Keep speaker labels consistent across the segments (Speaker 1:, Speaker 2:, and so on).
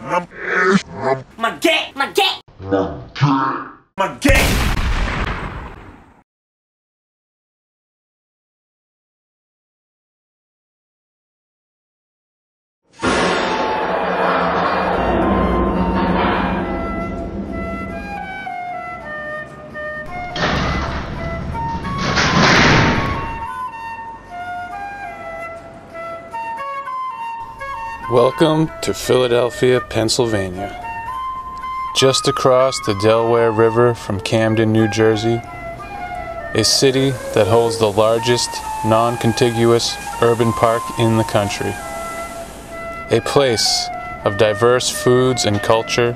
Speaker 1: My gang! My gang! My gang!
Speaker 2: Welcome to Philadelphia, Pennsylvania. Just across the Delaware River from Camden, New Jersey, a city that holds the largest non-contiguous urban park in the country. A place of diverse foods and culture,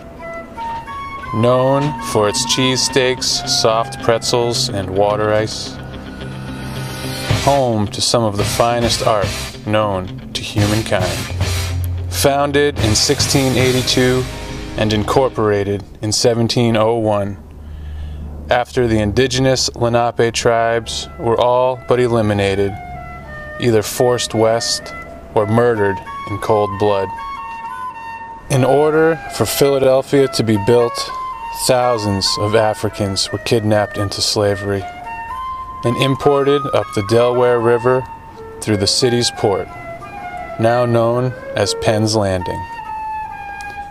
Speaker 2: known for its cheesesteaks, soft pretzels, and water ice. Home to some of the finest art known to humankind. Founded in 1682 and incorporated in 1701, after the indigenous Lenape tribes were all but eliminated, either forced west or murdered in cold blood. In order for Philadelphia to be built, thousands of Africans were kidnapped into slavery and imported up the Delaware River through the city's port, now known as Penn's Landing.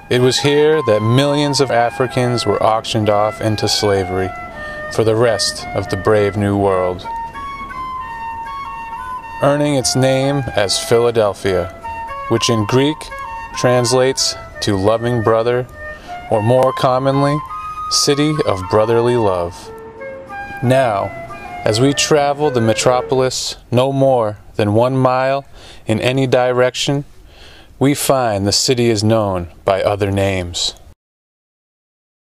Speaker 2: It was here that millions of Africans were auctioned off into slavery for the rest of the brave new world, earning its name as Philadelphia, which in Greek translates to loving brother, or more commonly, city of brotherly love. Now, as we travel the metropolis no more than 1 mile in any direction, we find the city is known by other names.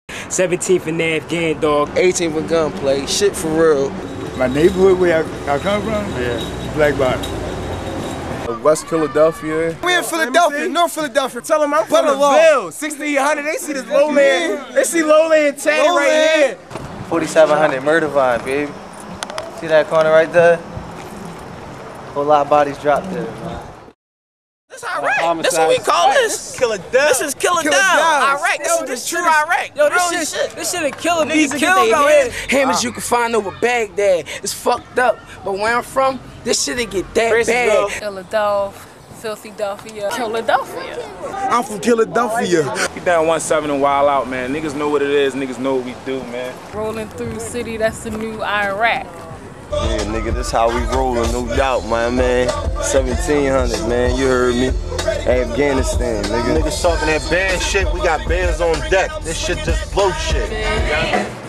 Speaker 3: 17th and Afghan, dog.
Speaker 4: 18th with gunplay, shit for real.
Speaker 5: My neighborhood where I come from? Yeah. Black Bottom.
Speaker 4: West Philadelphia.
Speaker 6: We in Philadelphia, North Philadelphia. Tell them I'm from the Ville. 1600, they see this lowland. They see lowland tan right here.
Speaker 7: 4700 Murder Vine, baby. See that corner right there? Whole lot of bodies dropped there, man.
Speaker 6: That's Iraq. That's what we call this. Kill it down. This is kill it down. Iraq. This is the true Iraq.
Speaker 3: Yo, this shit a killer. Niggas killed out here. Hammers you can find over Baghdad. It's fucked up. But where I'm from, this shit get that bad.
Speaker 8: Philadelphia, Philadelphia, Philadelphia.
Speaker 6: I'm from Philadelphia.
Speaker 9: We down 17 and wild out, man. Niggas know what it is. Niggas know what we do, man.
Speaker 8: Rolling through the city, that's the new Iraq.
Speaker 4: Yeah, nigga, this how we rollin', no doubt, my man. 1700, man, you heard me. Afghanistan, nigga.
Speaker 10: Niggas talking that band shit, we got bands on deck. This shit just blow shit.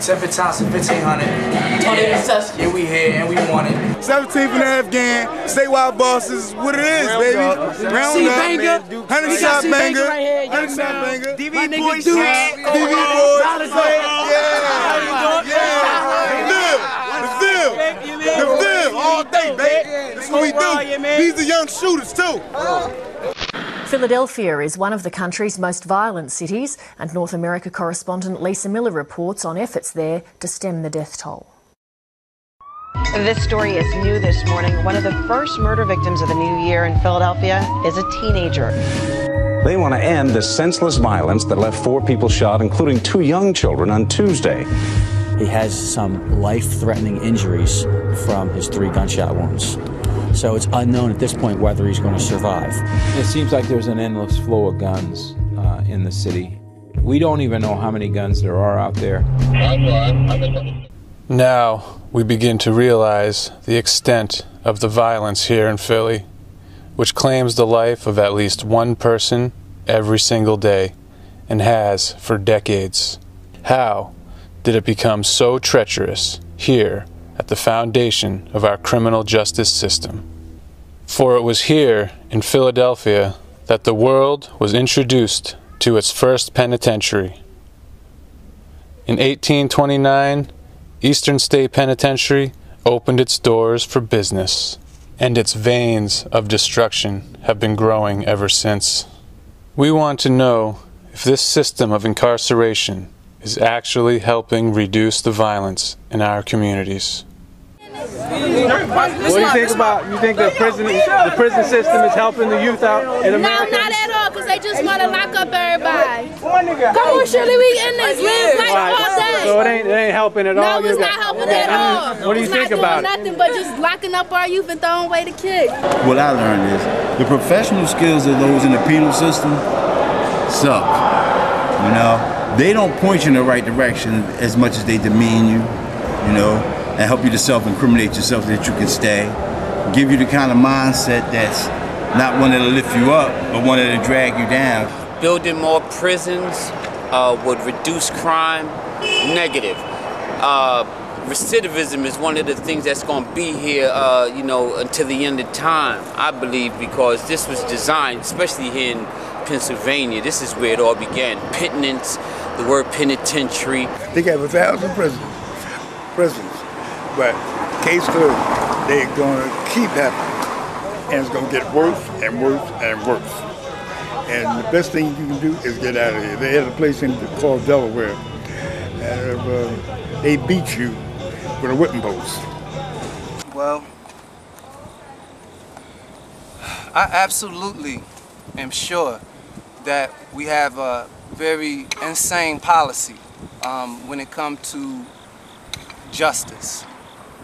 Speaker 3: 7 times 1500. Tony and Sesky. Yeah, we here and we want it.
Speaker 6: 17th and Afghan, statewide bosses, what it is, baby. Round up,
Speaker 3: banger.
Speaker 6: 100 shot banger. 100 shot banger.
Speaker 3: DV boys, DV
Speaker 6: boys. The Ville, all day, baby. That's what we do. These are young shooters, too.
Speaker 11: Philadelphia is one of the country's most violent cities, and North America correspondent Lisa Miller reports on efforts there to stem the death toll.
Speaker 12: This story is new this morning. One of the first murder victims of the new year in Philadelphia is a teenager.
Speaker 13: They want to end the senseless violence that left 4 people shot, including 2 young children, on Tuesday.
Speaker 14: He has some life-threatening injuries from his 3 gunshot wounds. So it's unknown at this point whether he's going to survive.
Speaker 15: It seems like there's an endless flow of guns in the city. We don't even know how many guns there are out there.
Speaker 2: Now we begin to realize the extent of the violence here in Philly, which claims the life of at least one person every single day, and has for decades. How did it become so treacherous here at the foundation of our criminal justice system? For it was here in Philadelphia that the world was introduced to its first penitentiary. In 1829, Eastern State Penitentiary opened its doors for business, and its veins of destruction have been growing ever since. We want to know if this system of incarceration is actually helping reduce the violence in our communities.
Speaker 16: What do you think about, you think the prison system is helping the youth out in America?
Speaker 8: No, not at all, because
Speaker 16: they just want to lock up everybody. Come on, Shirley, we in this. Live life all day.
Speaker 2: So it ain't helping at all?
Speaker 16: No, it's not helping at all.
Speaker 2: What do you think about it?
Speaker 16: Nothing but just locking up our youth and throwing away the kids.
Speaker 17: What I learned is the professional skills of those in the penal system suck. You know, they don't point you in the right direction as much as they demean you, you know, and help you to self-incriminate yourself so that you can stay. Give you the kind of mindset that's not one that'll lift you up, but one that'll drag you down.
Speaker 18: Building more prisons would reduce crime. Negative. Recidivism is one of the things that's going to be here, you know, until the end of time, I believe, because this was designed, especially here in Pennsylvania. This is where it all began. Penitence, the word penitentiary.
Speaker 5: They got 1,000 prisons, but case closed. They're going to keep happening, and it's going to get worse and worse and worse. And the best thing you can do is get out of here. They had a place called Delaware, and they beat you with a whipping post.
Speaker 7: Well, I absolutely am sure that we have a very insane policy when it comes to justice.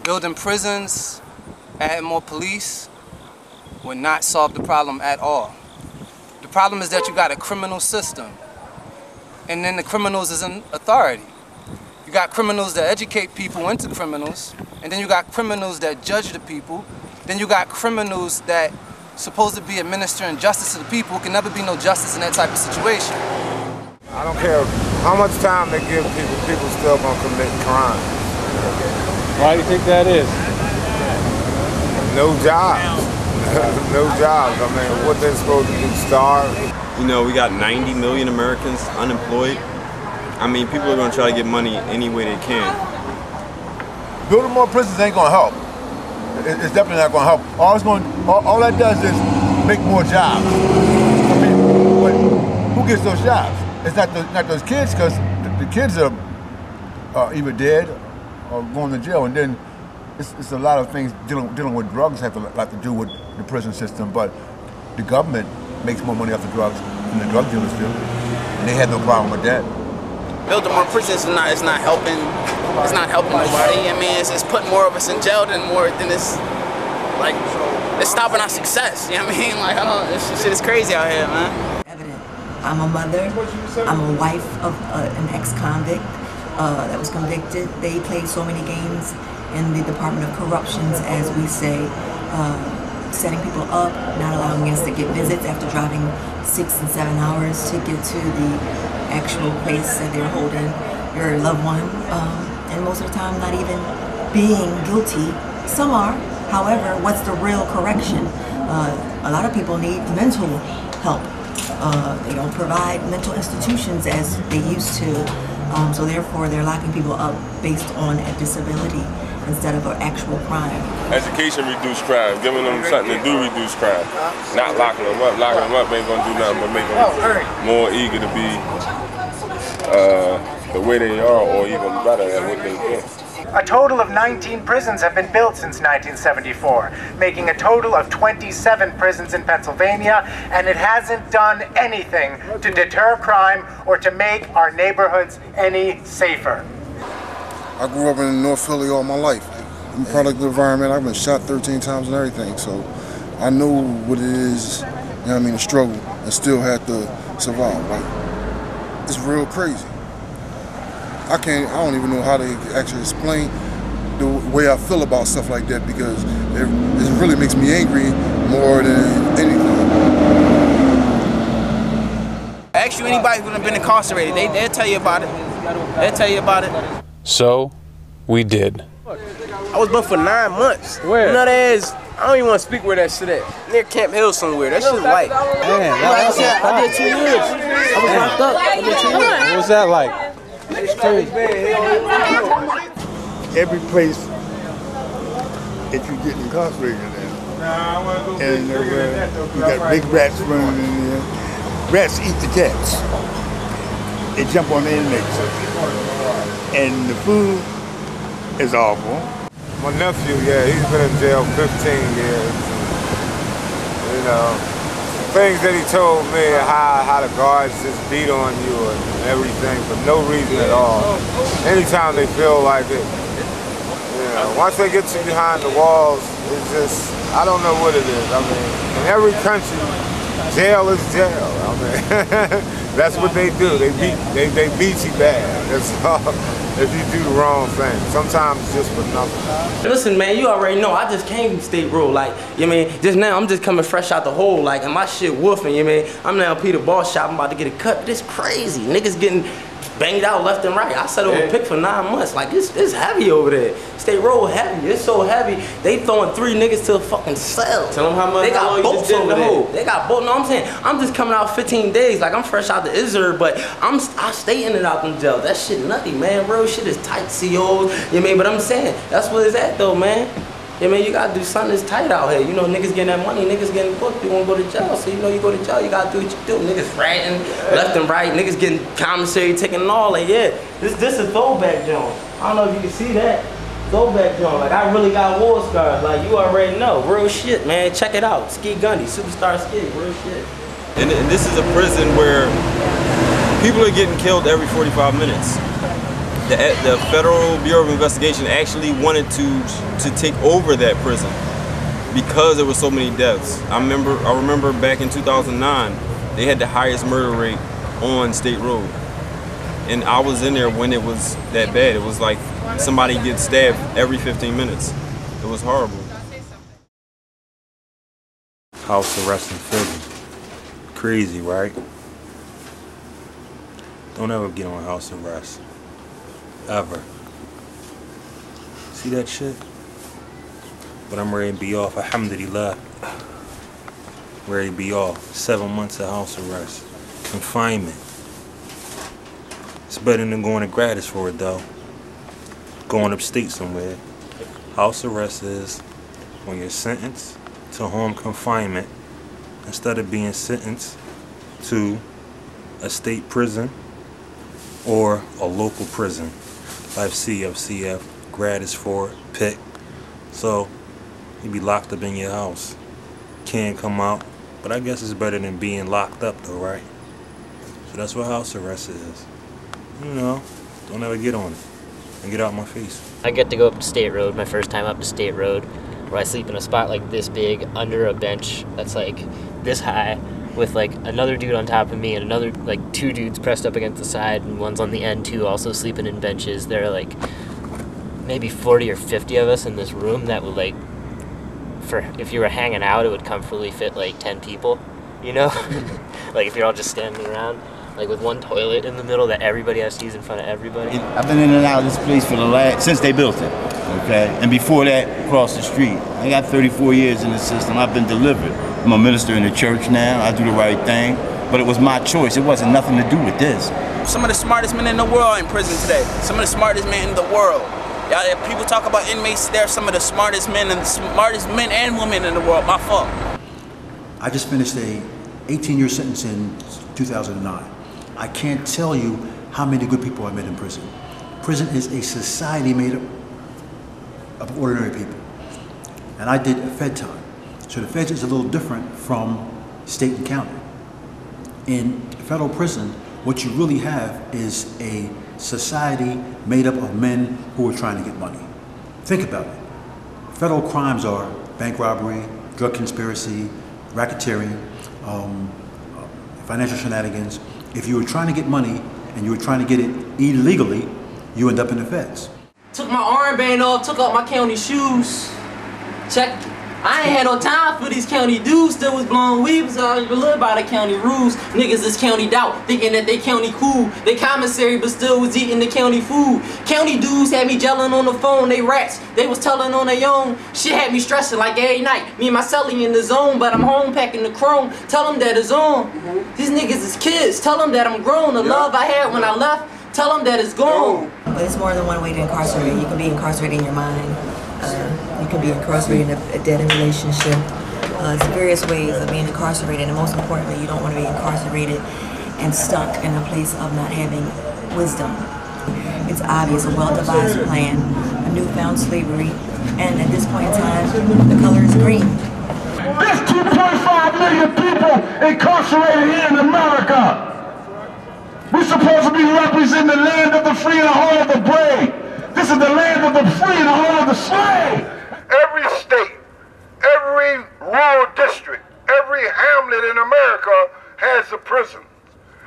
Speaker 7: Building prisons, adding more police would not solve the problem at all. The problem is that you got a criminal system, and then the criminals is in authority. You got criminals that educate people into criminals, and then you got criminals that judge the people, then you got criminals that supposed to be administering justice to the people. Can never be no justice in that type of situation.
Speaker 19: I don't care how much time they give people, people still gonna commit crime.
Speaker 2: Why do you think that is?
Speaker 19: No jobs. No jobs. I mean, what they're supposed to do, starve?
Speaker 4: You know, we got 90 million Americans unemployed. I mean, people are gonna try to get money any way they can.
Speaker 10: Building more prisons ain't gonna help. It's definitely not gonna help. All that does is make more jobs for people. But who gets those jobs? It's not those kids, because the kids are either dead or going to jail, and then it's a lot of things dealing with drugs have a lot to do with the prison system. But the government makes more money off the drugs than the drug dealers do, and they had no problem with that.
Speaker 3: Building more prisons is not helping. It's not helping nobody. I mean, it's putting more of us in jail than it's like it's stopping our success. You know what I mean? Like, I don't. This shit is crazy out here, man.
Speaker 20: I'm a mother. I'm a wife of an ex-convict that was convicted. They played so many games in the Department of Corruptions, as we say, setting people up, not allowing us to get visits after driving 6 and 7 hours to get to the actual place that they're holding your loved one, and most of the time not even being guilty. Some are. However, what's the real correction? A lot of people need mental help. They don't provide mental institutions as they used to, so therefore they're locking people up based on a disability instead of an actual crime.
Speaker 21: Education reduce crime, giving them something to do reduce crime. Not locking them up. Locking them up ain't gonna do nothing but make them more eager to be the way they are, or even better at what they do.
Speaker 22: A total of 19 prisons have been built since 1974, making a total of 27 prisons in Pennsylvania, and it hasn't done anything to deter crime or to make our neighborhoods any safer.
Speaker 23: I grew up in North Philly all my life. I'm a product of the environment. I've been shot 13 times and everything, so I know what it is, you know what I mean, to struggle and still have to survive. Like, it's real crazy. I don't even know how to actually explain the way I feel about stuff like that, because it really makes me angry more than anything.
Speaker 3: Ask you anybody who's been incarcerated, they'll tell you about it. They'll tell you about it.
Speaker 2: So, we did.
Speaker 6: I was booked for 9 months.
Speaker 2: Where?
Speaker 6: You know that is, I don't even want to speak where that shit at. Near Camp Hill somewhere. That shit light.
Speaker 2: Man,
Speaker 6: I did 2 years. I was locked up. I did 2 years.
Speaker 2: What was that like?
Speaker 6: It's crazy.
Speaker 5: Every place that you get incarcerated in, and you got big rats running in there. Rats eat the cats. They jump on the inmates. And the food is awful.
Speaker 19: My nephew, yeah, he's been in jail 15 years. You know, things that he told me, how the guards just beat on you and everything for no reason at all. Anytime they feel like it. You know, once they get you behind the walls, it's just, I don't know what it is. I mean, in every country, jail is jail. I mean, that's what they do. They beat you bad. That's all. If you do the wrong thing. Sometimes just for nothing.
Speaker 6: Listen, man, you already know I just came from State Road. Like, you know what I mean? Just now, I'm just coming fresh out the hole. Like, and my shit woofing, you know what I mean? I'm now Peter Ball shop. I'm about to get a cut. This crazy. Niggas getting banged out left and right. I set over a pick for 9 months. Like, it's heavy over there. State Road heavy. It's so heavy. They throwing 3 niggas to a fucking cell.
Speaker 1: Tell them how much.
Speaker 6: They got boats over there. They got boats. No, I'm saying, I'm just coming out 15 days. Like, I'm fresh out the Israel, but I stay in and out them jails. That shit nutty, man. Real shit is tight, COs. You know what I mean? But I'm saying, that's what it's at, though, man. Yeah, man, you gotta do something that's tight out here. You know, niggas getting that money, niggas getting booked, you wanna go to jail. So, you know, you go to jail, you gotta do what you do. Niggas ratting left and right, niggas getting commissary, taking all. Like, yeah, this is throwback joint. I don't know if you can see that. Throwback joint. Like, I really got war scars. Like, you already know. Real shit, man. Check it out. Ski Gundy, Superstar Ski, real shit.
Speaker 1: And this is a prison where people are getting killed every 45 minutes. The Federal Bureau of Investigation actually wanted to take over that prison because there were so many deaths. I remember back in 2009, they had the highest murder rate on State Road. And I was in there when it was that bad. It was like somebody gets stabbed every 15 minutes. It was horrible.
Speaker 9: House arrest in Philly. Crazy, right? Don't ever get on house arrest. Ever. See that shit? But I'm ready to be off. Alhamdulillah. Ready to be off. 7 months of house arrest. Confinement. It's better than going to gratis for it though. Going upstate somewhere. House arrest is when you're sentenced to home confinement instead of being sentenced to a state prison or a local prison. Life CF, gratis for it, pick. So you be locked up in your house. Can't come out. But I guess it's better than being locked up though, right? So that's what house arrest is. You know, don't ever get on it. And get out my face.
Speaker 11: I get to go up to State Road, my first time up to State Road, where I sleep in a spot like this big under a bench that's like this high, with like another dude on top of me and another like 2 dudes pressed up against the side, and one's on the end too, also sleeping in benches. There are like maybe 40 or 50 of us in this room that would like, if you were hanging out, it would comfortably fit like 10 people, you know? Like if you're all just standing around, like with one toilet in the middle that everybody has to use in front of everybody.
Speaker 17: I've been in and out of this place for since they built it, okay? And before that, across the street. I got 34 years in the system. I've been delivered. I'm a minister in the church now. I do the right thing. But it was my choice. It wasn't nothing to do with this.
Speaker 3: Some of the smartest men in the world are in prison today. Some of the smartest men in the world. If people talk about inmates, they're some of the smartest men and women in the world. My fault.
Speaker 24: I just finished a 18-year sentence in 2009. I can't tell you how many good people I met in prison. Prison is a society made up of ordinary people. And I did Fed time. So the Feds is a little different from state and county. In federal prison, what you really have is a society made up of men who are trying to get money. Think about it. Federal crimes are bank robbery, drug conspiracy, racketeering, financial shenanigans. If you were trying to get money and you were trying to get it illegally, you end up in the Feds.
Speaker 6: Took my armband off, took off my county shoes. Check. I ain't had no time for these county dudes that was blowing weaves. I live by the county rules. Niggas is county doubt, thinking that they county cool. They commissary, but still was eating the county food. County dudes had me gelling on the phone. They rats, they was telling on their own. Shit had me stressing like every night. Me and my cellie in the zone, but I'm home packing the chrome. Tell them that it's on. These niggas is kids. Tell them that I'm grown. The love I had when I left, tell them that it's gone.
Speaker 20: But it's more than one way to incarcerate. You can be incarcerated in your mind. You can be incarcerated in a dead-end relationship. There's various ways of being incarcerated, and most importantly, you don't want to be incarcerated and stuck in a place of not having wisdom. It's obvious, a well-devised plan, a newfound slavery, and at this point in time, the color is green.
Speaker 12: There's 2.5 million people incarcerated here in America. We're supposed to be representing the land of the free and the home of the brave. This is the land of the free and the home of the slave.
Speaker 13: Every state, every rural district, every hamlet in America has a prison.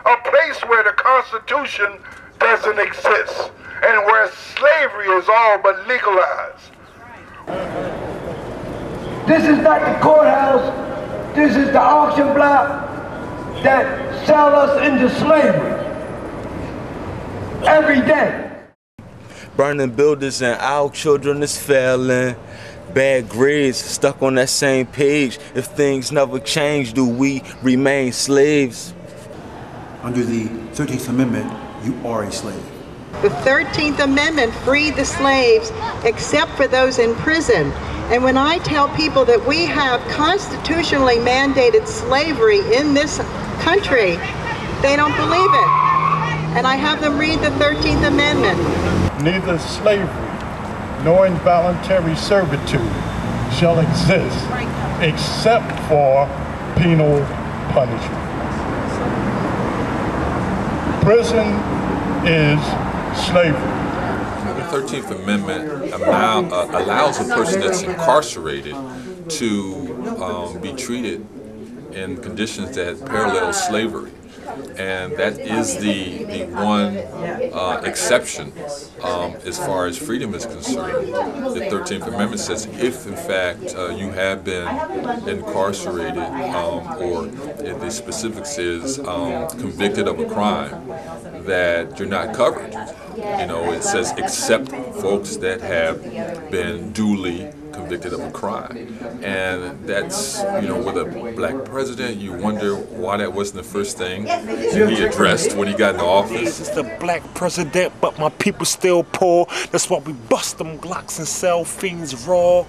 Speaker 13: A place where the Constitution doesn't exist and where slavery is all but legalized.
Speaker 12: This is not the courthouse. This is the auction block that sell us into slavery every day.
Speaker 4: Burning buildings and our children is failing. Bad grades stuck on that same page. If things never change, do we remain slaves?
Speaker 24: Under the 13th Amendment, you are a slave.
Speaker 14: The 13th Amendment freed the slaves except for those in prison. And when I tell people that we have constitutionally mandated slavery in this country, they don't believe it. And I have them read the 13th Amendment.
Speaker 5: Neither slavery nor involuntary servitude shall exist except for penal punishment. Prison is slavery.
Speaker 15: The 13th Amendment allows a person that's incarcerated to be treated in conditions that parallel slavery. And that is the one exception as far as freedom is concerned. The 13th Amendment says if, in fact, you have been incarcerated or the specifics is convicted of a crime, that you're not covered. You know, it says except folks that have been duly convicted of a crime. And that's, you know, with a black president, you wonder why that wasn't the first thing he addressed when he got in office.
Speaker 9: It's the black president, but my people still poor. That's why we bust them Glocks and sell fiends raw.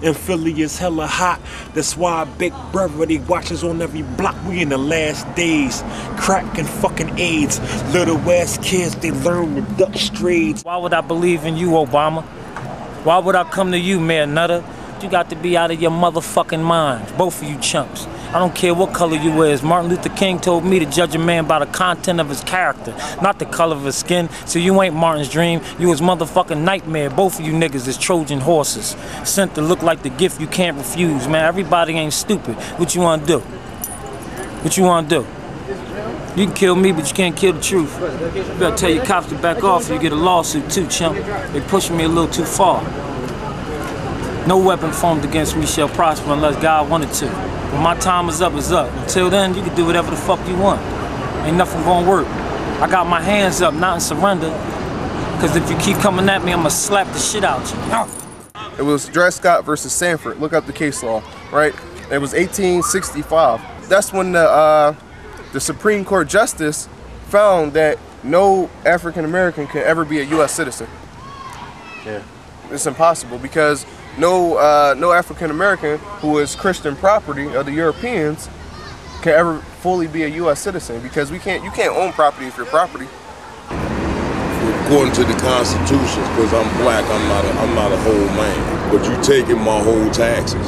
Speaker 9: And Philly is hella hot. That's why Big Brother, they watches on every block. We in the last days. Crack and fucking AIDS. Little West kids, they learn the Dutch trades.
Speaker 25: Why would I believe in you, Obama? Why would I come to you, Mayor Nutter? You got to be out of your motherfucking minds, both of you chumps. I don't care what color you is. Martin Luther King told me to judge a man by the content of his character, not the color of his skin. So you ain't Martin's dream, you his motherfucking nightmare. Both of you niggas is Trojan horses, sent to look like the gift you can't refuse, man. Everybody ain't stupid. What you wanna do? What you wanna do? You can kill me, but you can't kill the truth. You better tell your cops to back off or you get a lawsuit too, chump. They pushing me a little too far. No weapon formed against me shall prosper unless God wanted to. When my time is up, it's up. Until then, you can do whatever the fuck you want. Ain't nothing gonna work. I got my hands up, not in surrender. Cause if you keep coming at me, I'ma slap the shit out you.
Speaker 26: It was Dred Scott versus Sanford. Look up the case law, right? It was 1865. That's when the Supreme Court Justice found that no African American can ever be a U.S. citizen. Yeah, it's impossible because no African American who is Christian property of the Europeans can ever fully be a U.S. citizen because you can't own property if you're property.
Speaker 21: According to the Constitution, because I'm black, I'm not a whole man. But you taking my whole taxes.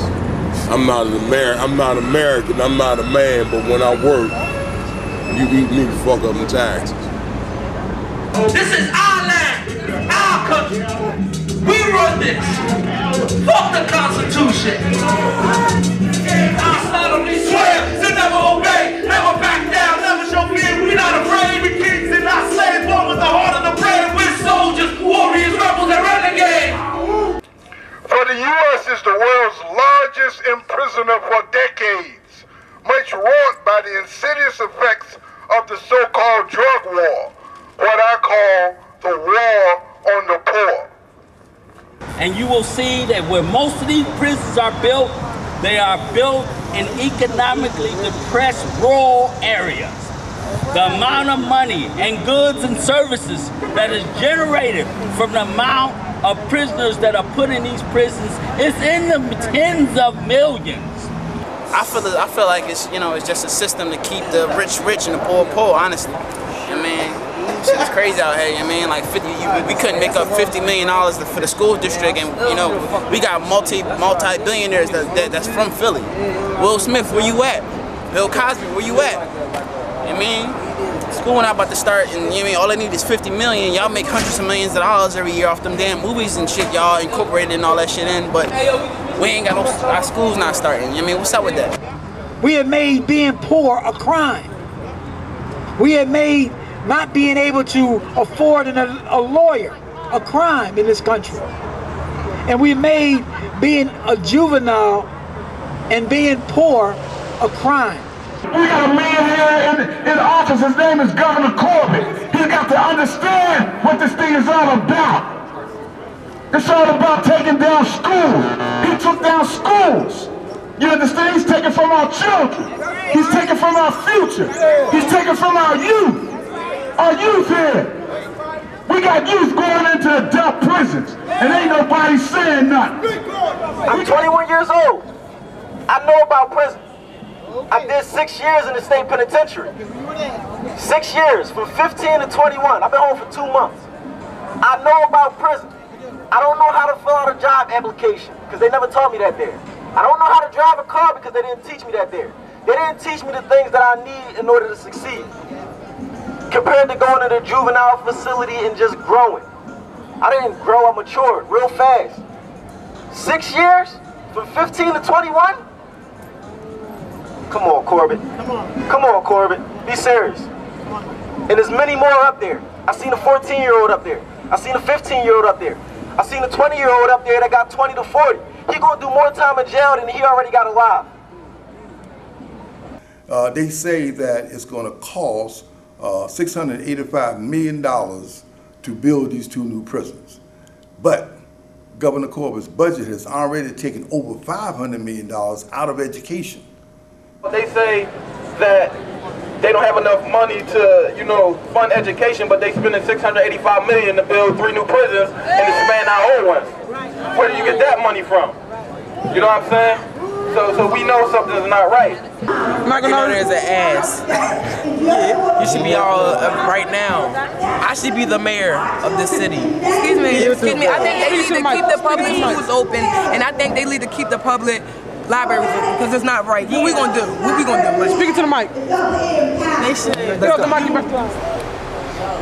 Speaker 21: I'm not American, I'm not a man, but when I work, you eat me to fuck up the taxes.
Speaker 27: This is our land, our country. We run this. Fuck the Constitution. I solemnly swear to never obey, never back down, never show fear. We not afraid. We kings and not slaves, born with the heart of the brave. We're soldiers, warriors, rebels, and renegades.
Speaker 13: For the U.S. is the world's largest imprisoner for decades, much wrought by the insidious effects of the so-called drug war, what I call the war on the poor.
Speaker 28: And you will see that where most of these prisons are built, they are built in economically depressed rural areas. The amount of money and goods and services that is generated from the amount of prisoners that are put in these prisons is in the tens of millions.
Speaker 3: I feel like it's, you know, it's just a system to keep the rich rich and the poor poor, honestly. I mean, Shit is crazy out here, you know what I mean? Like 50, we couldn't make up $50 million for the school district, and you know, we got multi-billionaires that's from Philly. Will Smith, where you at? Bill Cosby, where you at? You know what I mean? School not about to start, and you know what I mean? All I need is $50 million. Y'all make hundreds of millions of dollars every year off them damn movies and shit. Y'all incorporated and all that shit in, but we ain't got no, our school's not starting. You know what I mean? What's up with that?
Speaker 2: We have made being poor a crime. We have made not being able to afford a lawyer a crime in this country. And we made being a juvenile and being poor a crime.
Speaker 12: We got a man here in office, his name is Governor Corbett. He's got to understand what this thing is all about. It's all about taking down schools. He took down schools. You understand? He's taking from our children. He's taking from our future. He's taking from our youth. Our youth here. We got youth going into adult prisons, and ain't nobody saying nothing.
Speaker 7: I'm 21 years old. I know about prison. I did 6 years in the state penitentiary. 6 years, from 15 to 21. I've been home for 2 months. I know about prison. I don't know how to fill out a job application, because they never taught me that there. I don't know how to drive a car because they didn't teach me that there. They didn't teach me the things that I need in order to succeed. Compared to going to the juvenile facility and just growing. I didn't grow, I matured real fast. 6 years? From 15 to 21? Come on, Corbett. Come on, Corbett. Be serious. And there's many more up there. I seen a 14-year-old up there. I seen a 15-year-old up there. I seen a 20-year-old up there that got 20 to 40. He gonna do more time in jail than he already got alive.
Speaker 8: They say that it's gonna cost $685 million to build these 2 new prisons. But Governor Corbett's budget has already taken over $500 million out of education.
Speaker 7: They say that they don't have enough money to, you know, fund education, but they spending $685 million to build 3 new prisons and expand our old ones. Where do you get that money from? You know what I'm saying? So we know something's not right.
Speaker 10: Michael there's an ass. You should be all right now. I should be the mayor of this city.
Speaker 16: Excuse me. I think they need to keep the public schools open, and I think they need to keep the public libraries open because it's not right. What we gonna do? What we gonna do? Speak it to the mic. They should.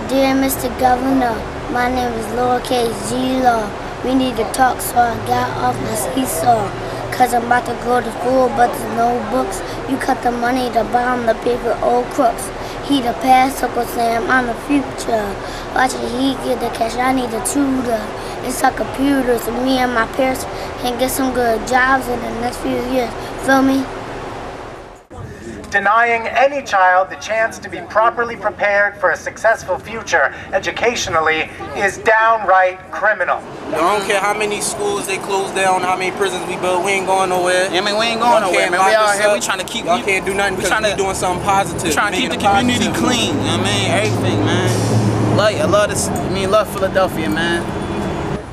Speaker 18: Dear Mr. Governor, my name is lowercase G Law. We need to talk, so I got off the seesaw. Cause I'm about to go to school, but there's no books. You cut the money to bomb the bigger old crooks. He the past, Uncle Sam, I'm the future. Watching he get the cash, I need a tutor. It's a computer, so me and my parents can get some good jobs in the next few years. Feel me?
Speaker 22: Denying any child the chance to be properly prepared for a successful future educationally is downright criminal.
Speaker 6: I don't care how many schools they close down, how many prisons we build, we ain't going nowhere.
Speaker 3: Yeah, I mean, we ain't going nowhere, man. We out here, we trying to keep...
Speaker 6: Y'all can't do nothing because we doing something positive.
Speaker 3: We trying to keep the community clean, you know what I mean? Everything, man. Love you, I love this, love Philadelphia, man.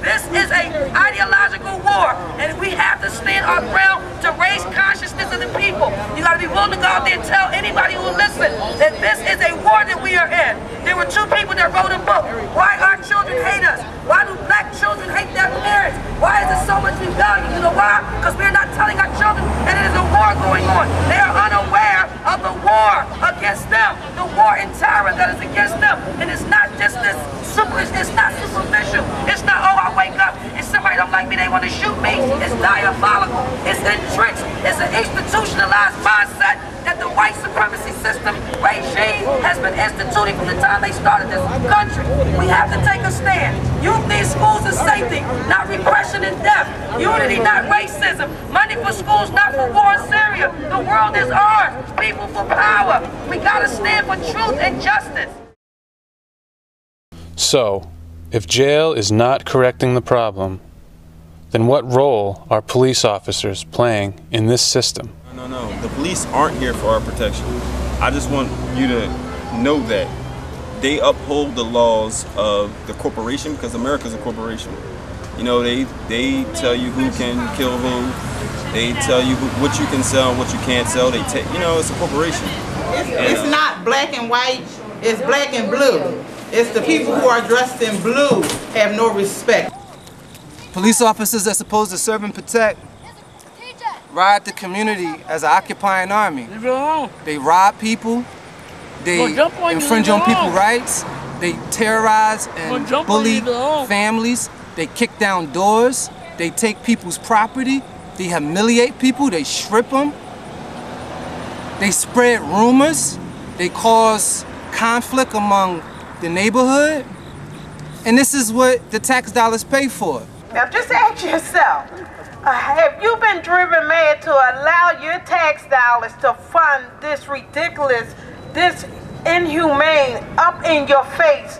Speaker 27: This is an ideological war, and we have to stand our ground to raise consciousness of the people. You gotta be willing to go out there and tell anybody who will listen that this is a war that we are in. There were 2 people that wrote a book. Why our children hate us? Why do black children hate their parents? Why is there so much rebellion? You know why? Because we're not telling our children that it is a war going on. They are unaware of the war against them, the war in terror that is against them. And it's not just this it's not superficial. It's not, oh, I wake up and somebody don't like me, they want to shoot me. It's diabolical. It's entrenched. It's an institutionalized mindset that the white supremacy system regime has been instituting from the time they started this country. We have to take a stand. Youth needs schools of safety, not repression and death. Unity, not racism. Money for schools, not for war in Syria. The world is ours. People for power. We gotta stand for truth and justice.
Speaker 23: So, if jail is not correcting the problem, then what role are police officers playing in this system?
Speaker 1: No. The police aren't here for our protection. I just want you to know that they uphold the laws of the corporation because America's a corporation. You know, they tell you who can kill who. They tell you what you can sell and what you can't sell. They take, you know, it's a corporation.
Speaker 29: It's not black and white. It's black and blue.
Speaker 4: It's the people who are dressed in blue have no respect.
Speaker 5: Police officers are supposed to serve and protect, ride the community as an occupying army. They rob people, they infringe on people's rights, they terrorize and bully families, they kick down doors, they take people's property, they humiliate people, they strip them, they spread rumors, they cause conflict among the neighborhood, and this is what the tax dollars pay for.
Speaker 4: Now just ask yourself, have you been driven mad to allow your tax dollars to fund this ridiculous, this inhumane, up in your face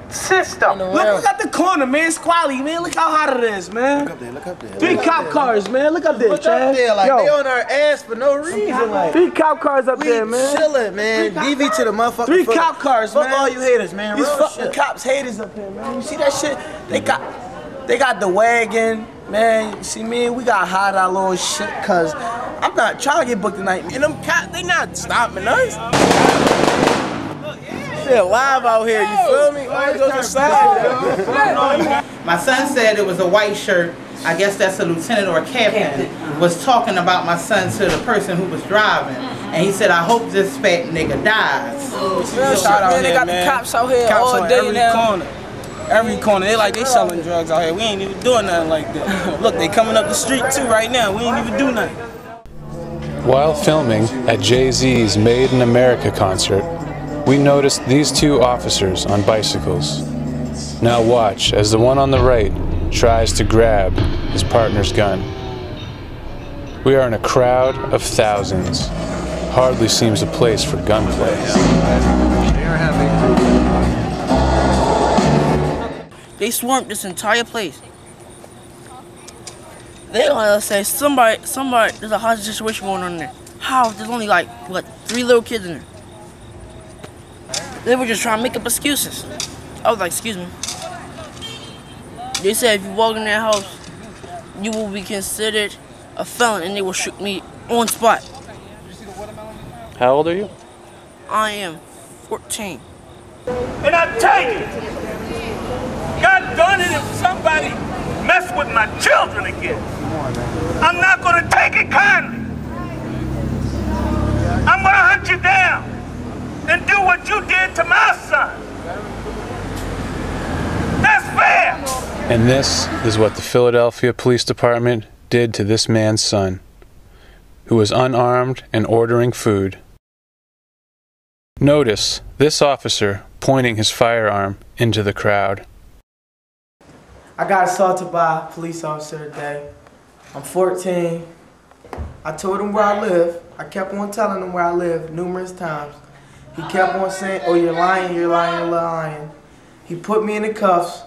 Speaker 4: system?
Speaker 10: Look at the corner, man. It's quality, man. Look how hot it is, man. Look up there, look up there. 3 cop cars, man. Look up there,
Speaker 5: Look up there, like they on our ass for no reason. Like
Speaker 10: 3 cop cars up there, man.
Speaker 5: Chilling, man. DV to the motherfucker.
Speaker 10: 3 cop cars, man.
Speaker 5: Fuck all you haters, man.
Speaker 10: These
Speaker 5: Real
Speaker 10: fucking
Speaker 5: shit.
Speaker 10: cops haters up here, man. You see that shit? They got the wagon, man. You see me? We got hot our little shit, cause I'm not trying to get booked tonight. And them cops, they not stopping us. Shit live out here, you feel me? Always goes inside.
Speaker 4: My son said it was a white shirt. I guess that's a lieutenant or a captain. Was talking about my son to the person who was driving. And he said, I hope this fat nigga dies.
Speaker 10: Shout out
Speaker 4: man,
Speaker 10: they got the cops out here all day now. Every corner, they like they selling drugs out here. We ain't even doing nothing like that. Look, they coming up the street too right now. We ain't even do nothing.
Speaker 23: While filming at Jay-Z's Made in America concert, we noticed these 2 officers on bicycles. Now watch as the one on the right tries to grab his partner's gun. We are in a crowd of thousands. Hardly seems a place for gunplay.
Speaker 11: They swarmed this entire place. They gonna say somebody, there's a hostage situation going on there. How? There's only like, what, 3 little kids in there. They were just trying to make up excuses. I was like, excuse me. They said if you walk in that house, you will be considered a felon and they will shoot me on spot.
Speaker 23: How old are you?
Speaker 11: I am 14.
Speaker 27: And I tell you, God done it if somebody mess with my children again. I'm not gonna take it kindly. I'm gonna hunt you down and do what you did to my son. That's fair.
Speaker 23: And this is what the Philadelphia Police Department did to this man's son, who was unarmed and ordering food. Notice this officer pointing his firearm into the crowd.
Speaker 10: I got assaulted by a police officer today. I'm 14. I told him where I live. I kept on telling him where I live numerous times. He kept on saying, oh, you're lying, you're lying, you're lying. He put me in the cuffs.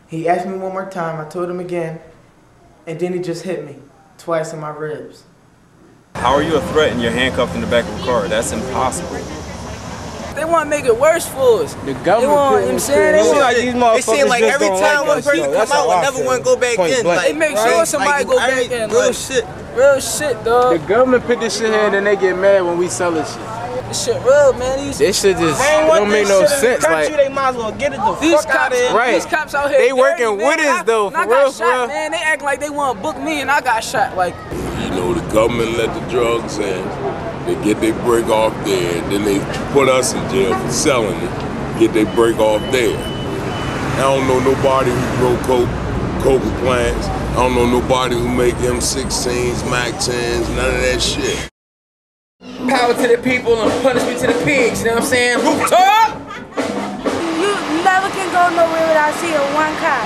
Speaker 10: He asked me one more time. I told him again. And then he just hit me twice in my ribs.
Speaker 1: How are you a threat and you're handcuffed in the back of a car? That's impossible.
Speaker 10: They want to make it worse for us.
Speaker 5: The government,
Speaker 10: they want, you know what I'm saying?
Speaker 5: it seems like every time one person come out, another one go back in.
Speaker 10: They make sure somebody go back in. Real shit. Real shit, dog.
Speaker 5: The government put this shit here and then they get mad when we sell this shit.
Speaker 10: This shit real, man.
Speaker 5: This shit just don't make no sense.
Speaker 10: Like, they might as well get it the fuck out of here.
Speaker 5: Right.
Speaker 10: These cops out here,
Speaker 5: they working with us though, for real, for real.
Speaker 10: Man, they act like they want to book me and I got shot. Like,
Speaker 21: you know, the government let the drugs in. They get their break off there, and then they put us in jail for selling it. Get their break off there. I don't know nobody who grow coca plants. I don't know nobody who make M16s, Mac 10s, none of that shit.
Speaker 10: Power to the people and punishment to the pigs, you know what I'm saying? Rooftop!
Speaker 14: You never can go nowhere without seeing one cop.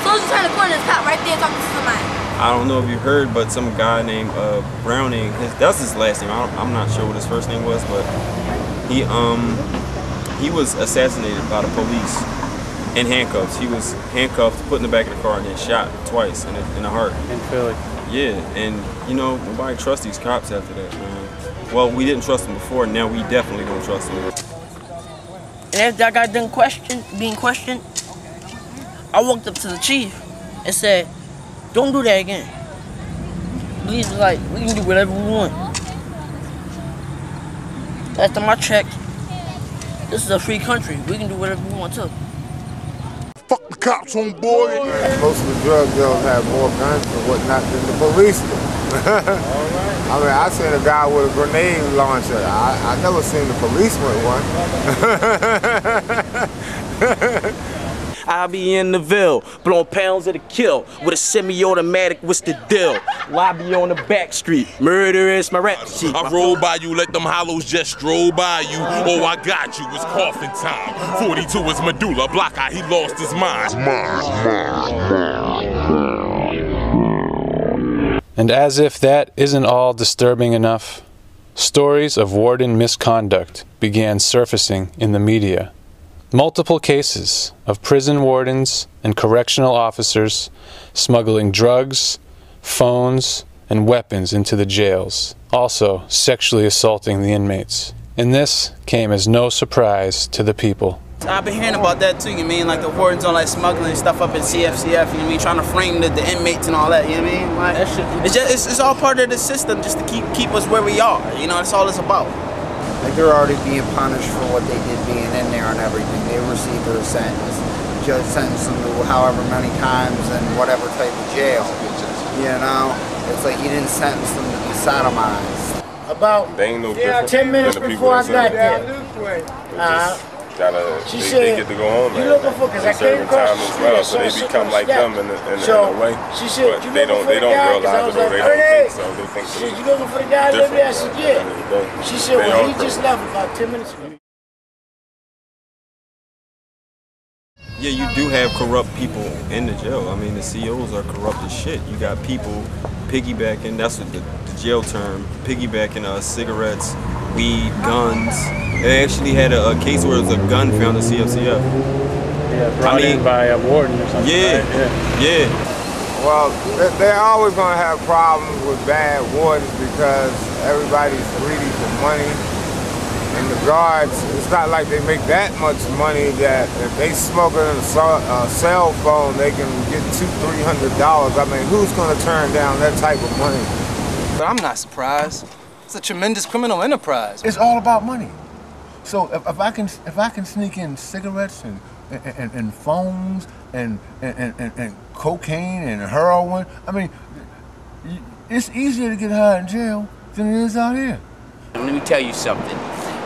Speaker 14: So you turn the corner, this cop right there talking to somebody.
Speaker 1: I don't know if you heard, but some guy named Browning, that's his last name. I'm not sure what his first name was, but he was assassinated by the police in handcuffs. He was handcuffed, put in the back of the car, and then shot twice in the heart.
Speaker 23: In Philly.
Speaker 1: Yeah, and you know, nobody trusts these cops after that, man. Well, we didn't trust them before, now we definitely don't trust them.
Speaker 11: And after I got done being questioned, I walked up to the chief and said, don't do that again. Police was like, we can do whatever we want. Last time I checked, This is a free country. We can do whatever we want to.
Speaker 21: Fuck the cops on board.
Speaker 9: Most of the drug dealers have more guns and whatnot than the police do. I mean, I seen a guy with a grenade launcher. I never seen the police with one.
Speaker 7: I be in the Ville, blowing pounds of the kill with a semi-automatic. What's the deal? Why be on the back street? Murder is my rap sheet.
Speaker 21: I roll by you, let them hollows just stroll by you. Oh, I got you, it's coffin time. 42 is medulla, block eye, he lost his mind.
Speaker 23: And as if that isn't all disturbing enough, stories of warden misconduct began surfacing in the media. Multiple cases of prison wardens and correctional officers smuggling drugs, phones, and weapons into the jails, also sexually assaulting the inmates. And this came as no surprise to the people.
Speaker 3: I've been hearing about that too, you mean? Like the wardens on like smuggling stuff up in CFCF, you know what I mean? Trying to frame the inmates and all that, you know what I mean? Like, it's all part of the system just to keep us where we are, you know, that's all it's about.
Speaker 15: Like they're already being punished for what they did being in there and everything. They received their sentence. Judge sentenced them to however many times in whatever type of jail. You know? It's like you didn't sentence them to be sodomized.
Speaker 17: About
Speaker 21: they ain't no different
Speaker 17: 10 minutes
Speaker 21: than the
Speaker 17: before I
Speaker 21: people
Speaker 17: got
Speaker 21: that
Speaker 17: there.
Speaker 21: They get to go home.
Speaker 17: You looking for, because I came across
Speaker 21: time as well, so they become like them in a way.
Speaker 17: She said,
Speaker 21: but they don't realize it, or they don't think so. They think
Speaker 17: she said, you looking for the guy that live there? I said, yeah. She said, well, he just left about 10 minutes ago.
Speaker 1: Yeah, you do have corrupt people in the jail. I mean, the COs are corrupt as shit. You got people piggybacking, that's what the jail term, piggybacking cigarettes, weed, guns. They actually had a case where it was a gun found at CFCF.
Speaker 23: Yeah, brought in by a warden or something.
Speaker 1: Yeah,
Speaker 23: right?
Speaker 1: yeah.
Speaker 9: Well, they're always going to have problems with bad wardens because everybody's greedy for money. And the guards, it's not like they make that much money that if they smoke it in a cell phone, they can get $200–300. I mean, who's going to turn down that type of money?
Speaker 5: But I'm not surprised. It's a tremendous criminal enterprise.
Speaker 19: It's all about money. So if I can sneak in cigarettes and phones and cocaine and heroin, I mean, it's easier to get high in jail than it is out here.
Speaker 20: Let me tell you something.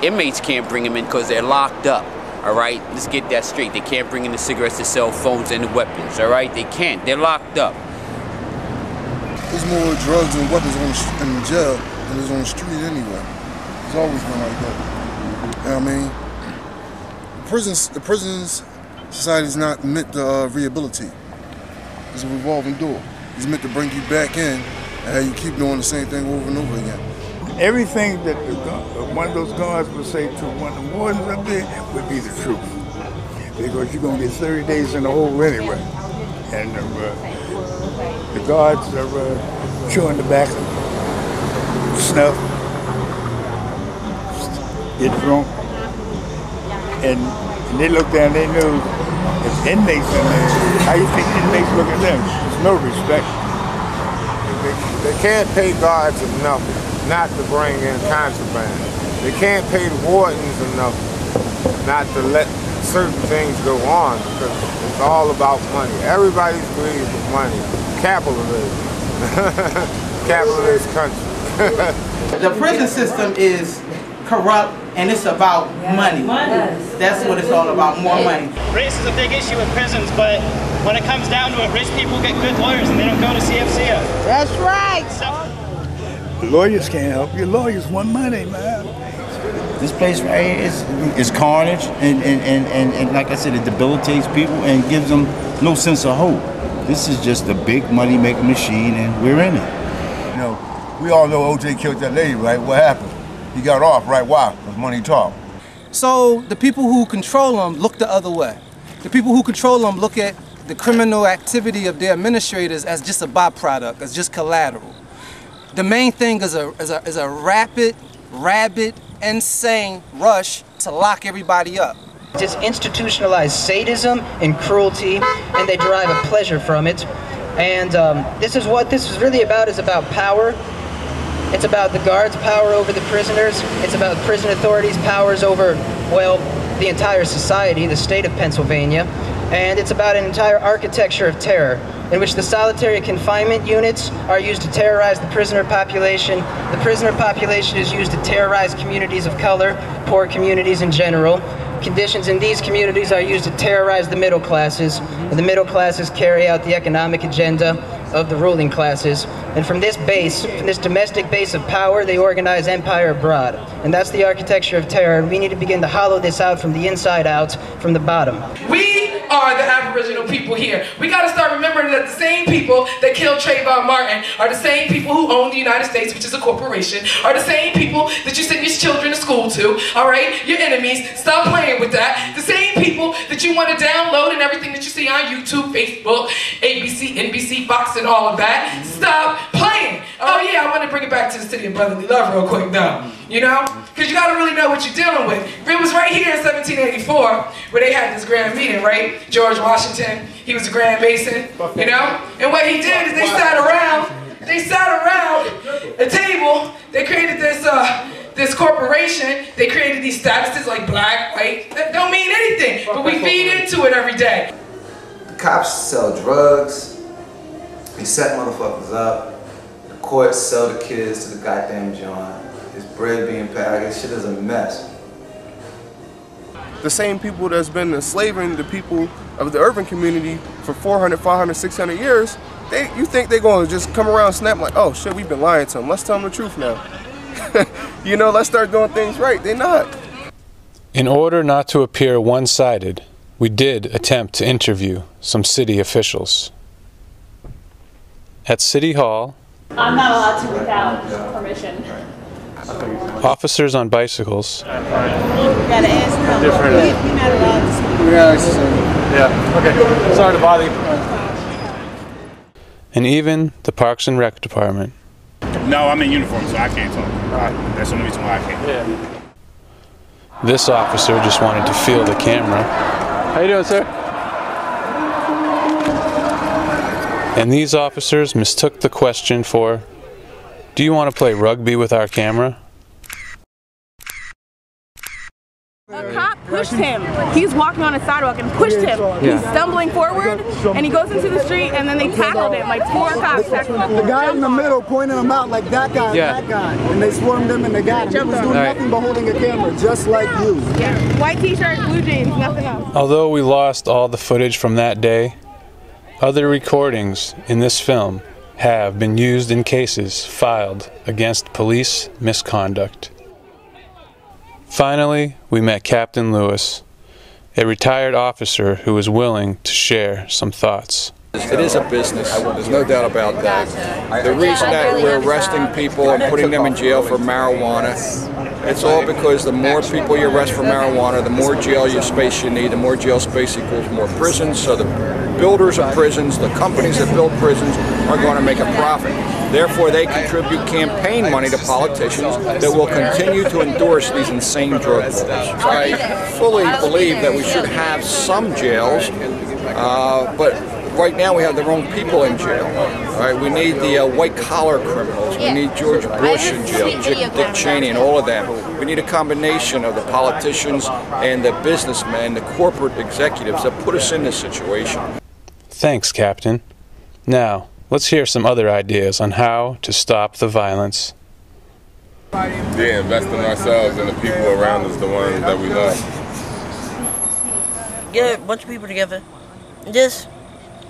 Speaker 20: Inmates can't bring them in because they're locked up. All right, let's get that straight. They can't bring in the cigarettes, the cell phones, and the weapons. All right, they can't. They're locked up.
Speaker 24: There's more drugs and weapons in the jail than there's on the street anyway. It's always been like that. You know what I mean? The prisons society is not meant to rehabilitate. It's a revolving door. It's meant to bring you back in and have you keep doing the same thing over and over again.
Speaker 13: Everything that one of those guards would say to one of the wardens up there would be the truth. Because you're going to get 30 days in the hole anyway. And the guards are chewing tobacco, snuff, get drunk. And they look down, they knew there's inmates in there. How you think inmates look at them? There's no respect.
Speaker 9: They can't pay guards enough not to bring in contraband. They can't pay the wardens enough not to let certain things go on because it's all about money. Everybody's greedy for money. Capitalism. Capitalist country.
Speaker 3: The prison system is corrupt and it's about money. That's what it's all about, more money.
Speaker 25: Race is a big issue with prisons, but when it comes down to it, rich people get good lawyers and they don't go to CFCF.
Speaker 4: That's right.
Speaker 13: Lawyers can't help you. Lawyers want money, man.
Speaker 26: This place right here is carnage, and like I said, it debilitates people and gives them no sense of hope. This is just a big money-making machine, and we're in it.
Speaker 19: You know, we all know O.J. killed that lady, right? What happened? He got off, right? Why? Because money talk.
Speaker 5: So the people who control them look the other way. The people who control them look at the criminal activity of their administrators as just a byproduct, as just collateral. The main thing is a rapid, rabid, insane rush to lock everybody up.
Speaker 29: It's institutionalized sadism and cruelty, and they derive a pleasure from it. And this is what this is really about, is about power. It's about the guards' power over the prisoners. It's about prison authorities' powers over, well, the entire society, the state of Pennsylvania, and it's about an entire architecture of terror in which the solitary confinement units are used to terrorize the prisoner population. The prisoner population is used to terrorize communities of color, poor communities in general. Conditions in these communities are used to terrorize the middle classes, and the middle classes carry out the economic agenda of the ruling classes. And from this base, from this domestic base of power, they organize empire abroad. And that's the architecture of terror. We need to begin to hollow this out from the inside out, from the bottom.
Speaker 2: We are the Aboriginal people here. We got to start remembering that the same people that killed Trayvon Martin are the same people who own the United States, which is a corporation, are the same people that you send your children to school to, all right? Your enemies. Stop playing with that. The same people that you want to download and everything that you see on YouTube, Facebook, ABC, NBC, Fox, and all of that. Stop playing. Oh yeah, I want to bring it back to the city of brotherly love real quick now. You know? Because you got to really know what you're dealing with. It was right here in 1784 where they had this grand meeting, right? George Washington, he was a Grand Mason, you know? And what he did is they sat around a table, they created this corporation, they created these statuses like black, white, that don't mean anything, but we feed into it every day.
Speaker 5: The cops sell drugs, they set motherfuckers up, the courts sell the kids to the goddamn joint, there's bread being packaged, shit is a mess.
Speaker 6: The same people that's been enslaving the people of the urban community for 400, 500, 600 years, you think they're going to just come around and snap like, oh shit, we've been lying to them, let's tell them the truth now. You know, let's start doing things right. They're not.
Speaker 23: In order not to appear one-sided, we did attempt to interview some city officials. At City Hall,
Speaker 8: I'm not allowed to without permission.
Speaker 23: officers on bicycles,
Speaker 8: You gotta ask them. You're not allowed to speak.
Speaker 12: Yeah, okay. Sorry to bother you.
Speaker 23: and even the Parks and Rec Department.
Speaker 16: No, I'm in uniform, so I can't talk. That's the only reason why I can't.
Speaker 12: Yeah.
Speaker 23: This officer just wanted to feel the camera.
Speaker 12: How you doing, sir?
Speaker 23: And these officers mistook the question for, do you want to play rugby with our camera?
Speaker 8: A cop pushed him. He's walking on a sidewalk and pushed him. He's stumbling forward and he goes into the street and then they tackled him, like 4 cops tackled him.
Speaker 18: The guy in the middle pointed him out like that guy, that guy. And they swarmed him and they got him. He was doing nothing but holding a camera, just like you.
Speaker 8: Yeah. White t-shirt, blue jeans, nothing else.
Speaker 23: Although we lost all the footage from that day, other recordings in this film have been used in cases filed against police misconduct. Finally, we met Captain Lewis, a retired officer who was willing to share some thoughts.
Speaker 22: It is a business, there's no doubt about that. The reason that we're arresting people and putting them in jail for marijuana, it's all because the more people you arrest for marijuana, the more jail space you need, the more jail space equals more prisons, so the builders of prisons, the companies that build prisons are going to make a profit. Therefore, they contribute campaign money to politicians that will continue to endorse these insane drug laws. I fully believe that we should have some jails, but right now we have the wrong people in jail. Right? We need the white-collar criminals. We need George Bush in jail, Dick Cheney, and all of them. We need a combination of the politicians and the businessmen, the corporate executives that put us in this situation.
Speaker 23: Thanks, Captain. Now, let's hear some other ideas on how to stop the violence.
Speaker 21: Yeah, invest in ourselves and the people around us, the ones that we love.
Speaker 11: Get a bunch of people together and just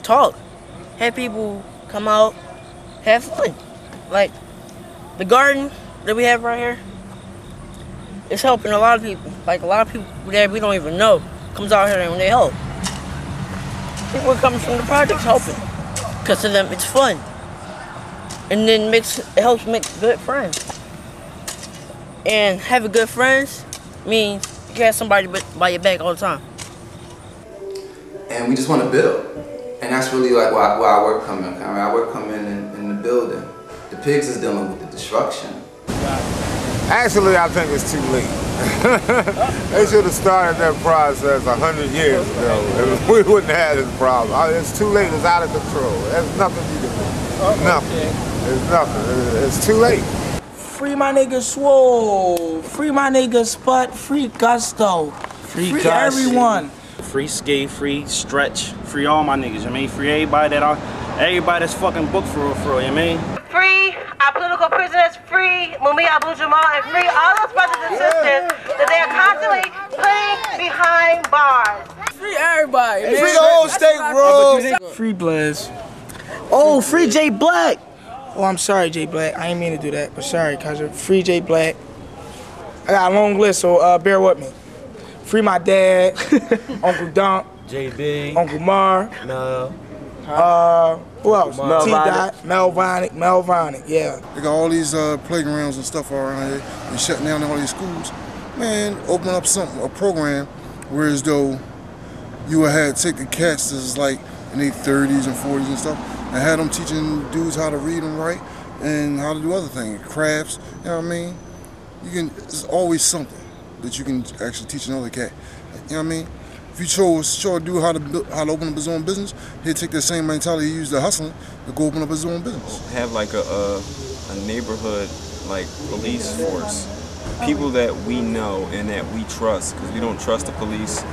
Speaker 11: talk. Have people come out, have fun. Like the garden that we have right here, it's helping a lot of people. Like a lot of people that we don't even know comes out here and they help. People coming from the projects helping. Because to them it's fun. And then it helps make good friends. And having good friends means you can have somebody by your back all the time.
Speaker 5: And we just want to build. And that's really like where our work come in. Our work come in the building. The pigs is dealing with the destruction.
Speaker 9: Actually, I think it's too late. They should have started that process 100 years ago. We wouldn't have this problem. It's too late. It's out of control. There's nothing you can do. Nothing. There's nothing. It's too late.
Speaker 10: Free my nigga Swole. Free my nigga Sput. Free Gusto.
Speaker 1: Free everyone.
Speaker 7: Free Skate, free Stretch, free all my niggas, you know what I mean? Free everybody that's fucking booked for real, you know what I mean?
Speaker 4: Free our political prisoners, free Mumia Abu-Jamal, and free all those brothers and sisters that they are constantly putting behind bars.
Speaker 1: Free everybody, man.
Speaker 10: Free the whole state, bro. Free Blaz. Oh, free Jay Black. Oh, I'm sorry, Jay Black. I ain't mean to do that, but sorry, cause free Jay Black. I got a long list, so bear with me. Free my dad, Uncle Dunk,
Speaker 7: JB,
Speaker 10: Uncle Mar.
Speaker 7: No.
Speaker 10: Who else? T-Dot, Mel Vonic, yeah.
Speaker 14: They got all these playgrounds and stuff around here and shutting down all these schools. Man, open up a program where as though you would have take the cats that's like in their 30s and 40s and stuff and had them teaching dudes how to read and write and how to do other things, crafts, you know what I mean? There's always something that you can actually teach another cat, you know what I mean? If you show a dude how to open up his own business, he'll take that same mentality he used to hustling to go open up his own business.
Speaker 15: Have like a neighborhood like police force, people that we know and that we trust, because we don't trust the police.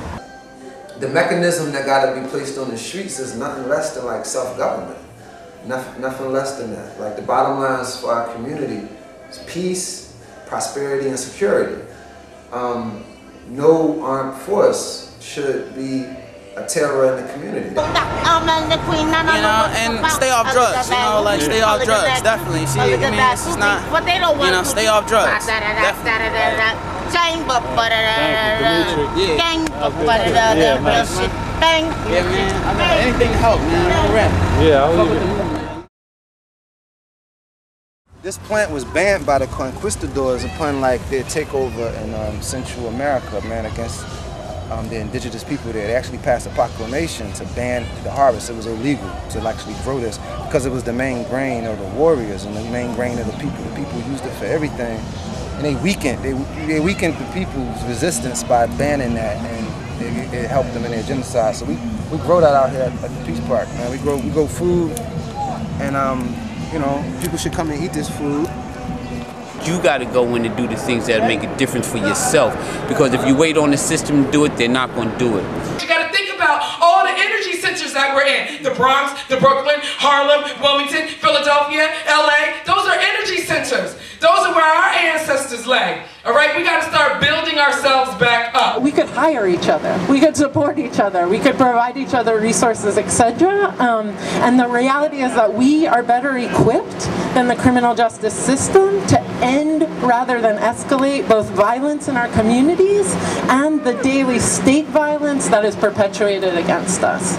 Speaker 5: The mechanism that got to be placed on the streets is nothing less than like self-government, nothing less than that. Like the bottom line is for our community is peace, prosperity, and security. No armed force should be a terror in the community.
Speaker 3: You know, and stay off drugs, you know, like stay off drugs, definitely. See, I mean, this is not, you know, stay off drugs, definitely. Yeah, man, I mean, anything to help, man, I'm ready.
Speaker 12: Yeah, I'll leave it.
Speaker 5: This plant was banned by the conquistadors upon like their takeover in Central America, man, against the indigenous people there. They actually passed a proclamation to ban the harvest. It was illegal to actually grow this because it was the main grain of the warriors and the main grain of the people. The people used it for everything, and they weakened the people's resistance by banning that, and it helped them in their genocide. So we grow that out here at the Peace Park, man. We grow food, and you know, people should come and eat this food.
Speaker 17: You got to go in and do the things that make a difference for yourself. Because if you wait on the system to do it, they're not going to do it.
Speaker 2: You got to think about all the energy centers that we're in. The Bronx, the Brooklyn, Harlem, Wilmington, Philadelphia, LA. Those are energy centers. Those are where our ancestors lay. All right, we got to start building ourselves back up.
Speaker 20: We could hire each other. We could support each other. We could provide each other resources, etc. And the reality is that we are better equipped than the criminal justice system to end rather than escalate both violence in our communities and the daily state violence that is perpetuated against us.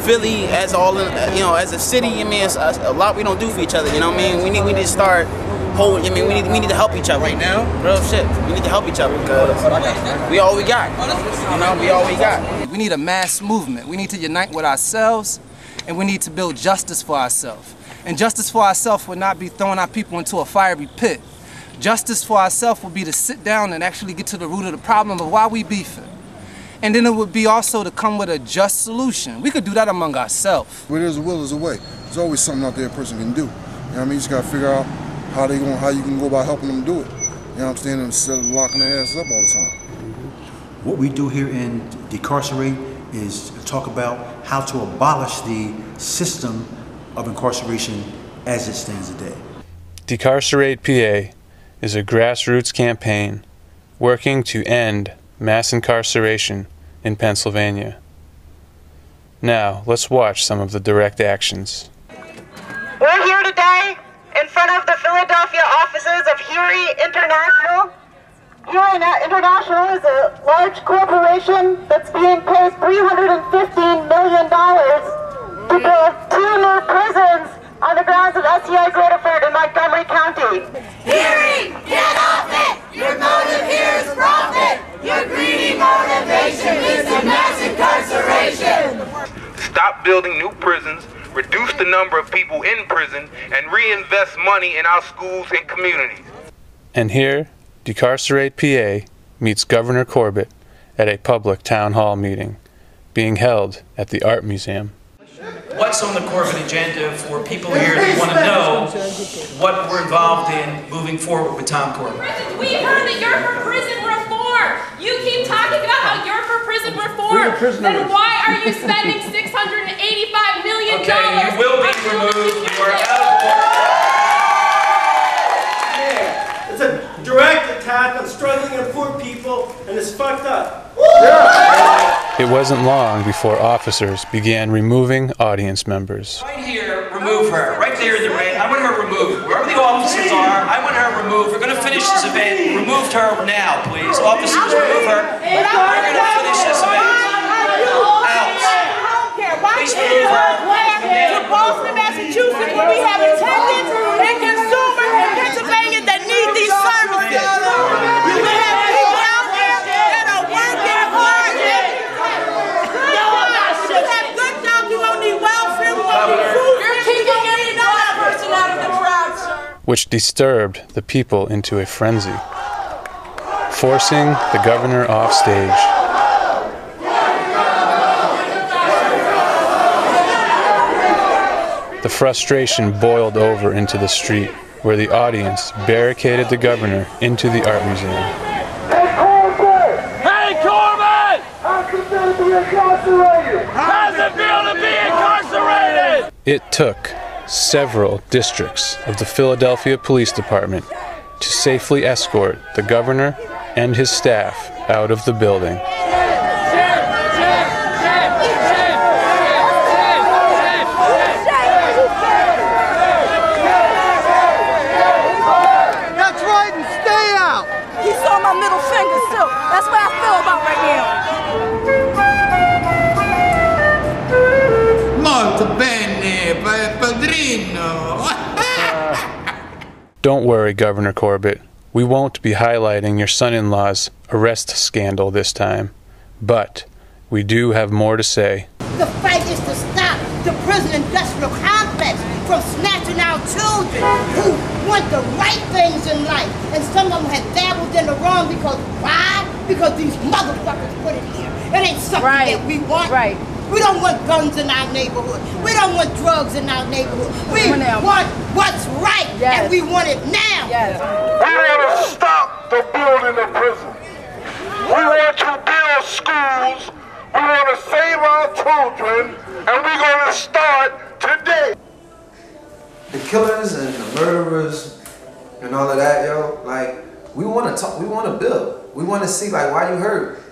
Speaker 3: Philly, as all you know, as a city, I mean, it's a lot we don't do for each other. You know what I mean? We need to start holding. I mean, we need to help each other right now. Real shit. We need to help each other because we all we got. You know, we all we got.
Speaker 5: We need a mass movement. We need to unite with ourselves, and we need to build justice for ourselves. And justice for ourselves would not be throwing our people into a fiery pit. Justice for ourselves would be to sit down and actually get to the root of the problem of why we beefing. And then it would be also to come with a just solution. We could do that among ourselves.
Speaker 14: Where there's a will, there's a way. There's always something out there a person can do. You know what I mean? You just gotta figure out how you can go about helping them do it. You know what I'm saying? Instead of locking their asses up all the time.
Speaker 24: What we do here in Decarcerate is talk about how to abolish the system of incarceration as it stands today.
Speaker 23: Decarcerate PA is a grassroots campaign working to end mass incarceration in Pennsylvania. Now, let's watch some of the direct actions.
Speaker 4: We're here today in front of the Philadelphia offices of Heery International. Heery International is a large corporation that's being paid $315 million to build 2 new prisons on the grounds of SCI Gradeford in Montgomery County.
Speaker 27: Heery, get off it! Your motive here is profit! Your greedy motivation is to mass incarceration!
Speaker 28: Stop building new prisons, reduce the number of people in prison, and reinvest money in our schools and communities.
Speaker 23: And here, Decarcerate PA meets Governor Corbett at a public town hall meeting being held at the Art Museum.
Speaker 30: What's on the Corbett agenda for people here that want to know what we're involved in moving forward with Tom Corbett?
Speaker 31: We heard that you're for prison reform. You keep talking about how you're
Speaker 6: the prisoners. Then why are you spending $685 million?
Speaker 30: Okay, you will be removed. You are out of order.
Speaker 8: It's a direct attack on struggling and poor people, and it's fucked up.
Speaker 23: It wasn't long before officers began removing audience members.
Speaker 30: Right here, remove her. Right there in the red. I want her removed. Wherever the officers are, I want her removed. We're going to finish this event. Remove her now, please. Officers, remove her. We're going to finish this event. Out. Please remove her.
Speaker 4: To Boston, Massachusetts, where we have attendants and consumers in Pennsylvania that need these services. You have people out there that are working hard. You have good jobs, you don't need welfare, you don't need food. You're kicking another person out of the crowd, sir.
Speaker 23: Which disturbed the people into a frenzy, forcing the governor off stage. The frustration boiled over into the street, where the audience barricaded the governor into the art museum.
Speaker 27: Hey, Corbin! How's it feel to be incarcerated? How's it feel to be incarcerated?
Speaker 23: It took several districts of the Philadelphia Police Department to safely escort the governor and his staff out of the building.
Speaker 4: That's what I feel about right now.
Speaker 27: Molto bene, padrino.
Speaker 23: Don't worry, Governor Corbett. We won't be highlighting your son-in-law's arrest scandal this time. But we do have more to say.
Speaker 4: The fight is to stop the prison industrial complex from snatching our children who want the right things in life. And some of them have dabbled in the wrong because why? Because these motherfuckers put it here. It ain't something that we want. Right. We don't want guns in our neighborhood. We don't want drugs in our neighborhood. We want what's right, and we want it now.
Speaker 27: We want to stop the building of prisons. We want to build schools. We want to save our children, and we're going to start today.
Speaker 5: The killers and the murderers and all of that, yo, like, we want to talk, we want to build. We want to see, like, why you hurt?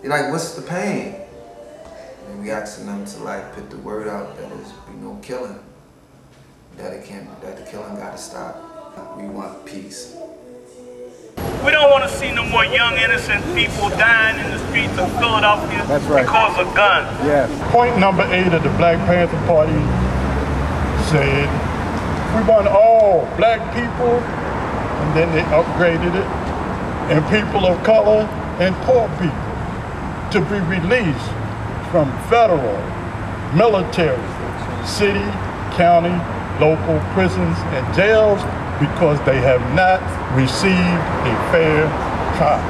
Speaker 5: You're like, what's the pain? And we asking them to, like, put the word out that there's be no killing. That the killing got to stop. We want peace.
Speaker 13: We don't want to see no more young, innocent people dying in the streets of Philadelphia because of guns.
Speaker 12: Yes. Point number 8 of the Black Panther Party said, we want all black people, and then they upgraded it, and people of color and poor people to be released from federal, military, city, county, local prisons and jails because they have not received a fair trial.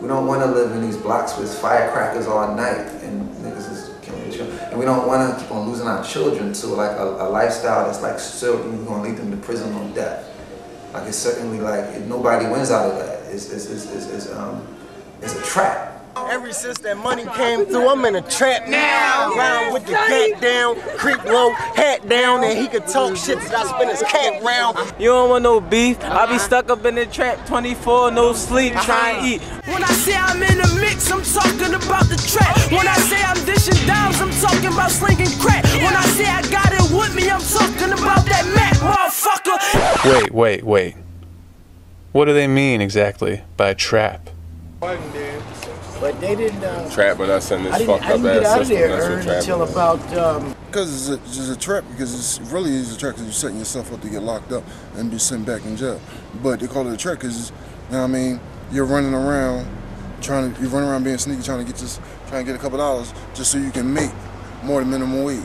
Speaker 5: We don't want to live in these blocks with firecrackers all night and niggas is killing children. And we don't want to keep on losing our children to like a lifestyle that's like still we're going to lead them to prison or death. Like it's certainly like nobody wins out of that. It's a trap.
Speaker 16: Ever since that money came through, I'm in a trap now. Round with the gat down, creep low, hat down, and he could talk shit till I spin his cat round.
Speaker 18: You don't want no beef. I be stuck up in the trap 24, no sleep, trying to eat.
Speaker 27: When I say I'm in the mix, I'm talking about the trap. When I say I'm dishing dimes, I'm talking about slinging crack. When I say I got it with me, I'm talking about that Mac, motherfucker.
Speaker 23: Wait. What do they mean exactly by trap?
Speaker 16: But they didn't.
Speaker 21: Trapping us in this fucked up ass system.
Speaker 16: Until about.
Speaker 14: Because it's just a trap. Because it's really is a trap. Because you're setting yourself up to get locked up and be sent back in jail. But they call it a trap because, you know what I mean, you're running around being sneaky, trying to get a couple dollars just so you can make more than minimum wage.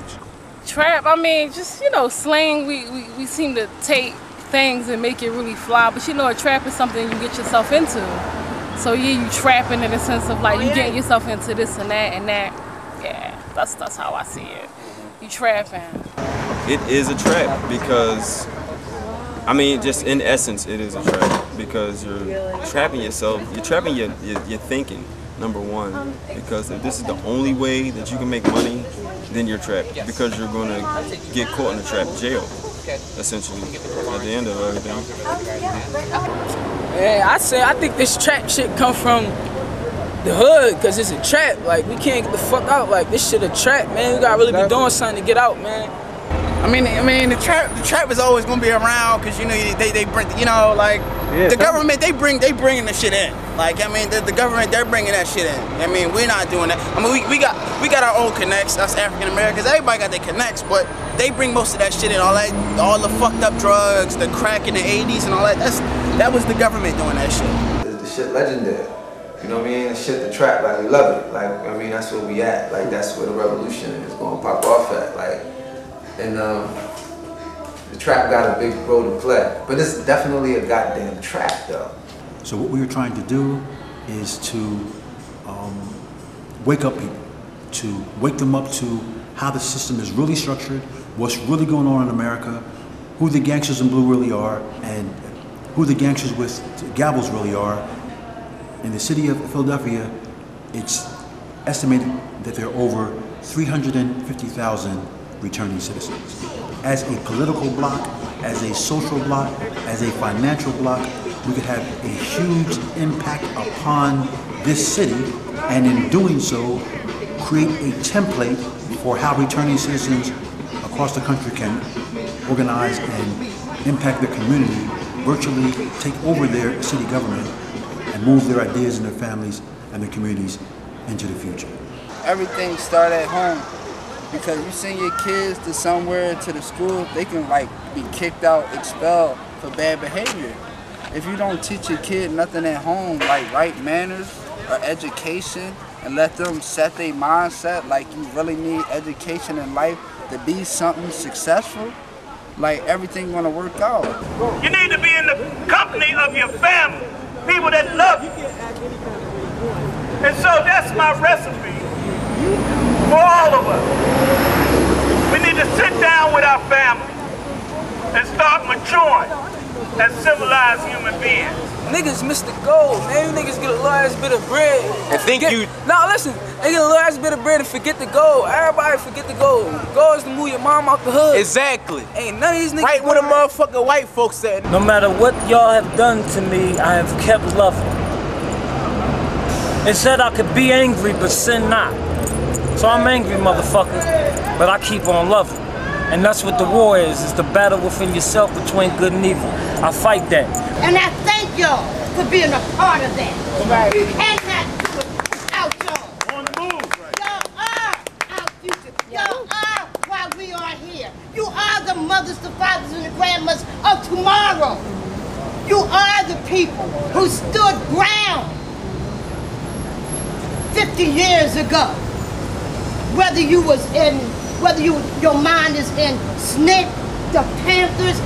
Speaker 19: Trap. I mean, just slang. We seem to take things and make it really fly. But a trap is something you get yourself into. So yeah, you trapping in the sense of like you getting yourself into this and that and that. Yeah, that's how I see it. You trapping.
Speaker 15: It is a trap because, I mean, just in essence, it is a trap because you're trapping yourself. You're trapping your thinking. Number one, because if this is the only way that you can make money, then you're trapped because you're going to get caught in a trap, jail, essentially, at the end of everything.
Speaker 1: Man, I think this trap shit come from the hood, because it's a trap. Like, we can't get the fuck out. Like, this shit a trap, man. We gotta really be doing something to get out, man.
Speaker 3: I mean, the trap is always gonna be around, because you know they bring, you know, like the government they bringing the shit in. Like, I mean, the government, they're bringing that shit in. I mean, we're not doing that. I mean, we got our own connects, us African Americans. Everybody got their connects, but they bring most of that shit in. All the fucked up drugs, the crack in the '80s and all that. That was the government doing that shit.
Speaker 5: The shit legendary. You know what I mean? The shit, the trap, like, we love it. Like, I mean, that's where we at. Like, that's where the revolution is going to pop off at. Like, and the trap got a big role to play. But it's definitely a goddamn trap, though.
Speaker 24: So what we are trying to do is to wake up people, to wake them up to how the system is really structured, what's really going on in America, who the gangsters in blue really are, and who the gangsters with gavels really are. In the city of Philadelphia, it's estimated that there are over 350,000 returning citizens. As a political bloc, as a social bloc, as a financial bloc, we could have a huge impact upon this city, and in doing so, create a template for how returning citizens across the country can organize and impact their community, virtually take over their city government, and move their ideas and their families and their communities into the future.
Speaker 7: Everything starts at home, because you send your kids to somewhere, to the school, they can like be kicked out, expelled for bad behavior. If you don't teach your kid nothing at home, like right manners or education, and let them set their mindset like you really need education in life to be something successful, like everything gonna work out.
Speaker 13: You need to be in the company of your family. People that love you. And so that's my recipe for all of us. We need to sit down with our family and start maturing as civilized human beings.
Speaker 1: Niggas miss the goal, man. You niggas get a little ass bit of bread. Nah, listen, they get a little ass bit of bread and forget the goal. Everybody forget the goal. The goal is to move your mom out the hood.
Speaker 16: Exactly.
Speaker 1: Ain't none of these niggas.
Speaker 16: Right what a motherfucking white folks said.
Speaker 9: No matter what y'all have done to me, I have kept loving. It said I could be angry, but sin not. So I'm angry, motherfucker, but I keep on loving. And that's what the war is the battle within yourself between good and evil. I fight that.
Speaker 10: And I thank y'all for being a part of that. Right. And not do it without y'all.
Speaker 13: On the move. Right.
Speaker 10: Y'all are our future. Y'all are why we are here. You are the mothers, the fathers, and the grandmothers of tomorrow. You are the people who stood ground 50 years ago. Whether your mind is in SNCC, the Panthers,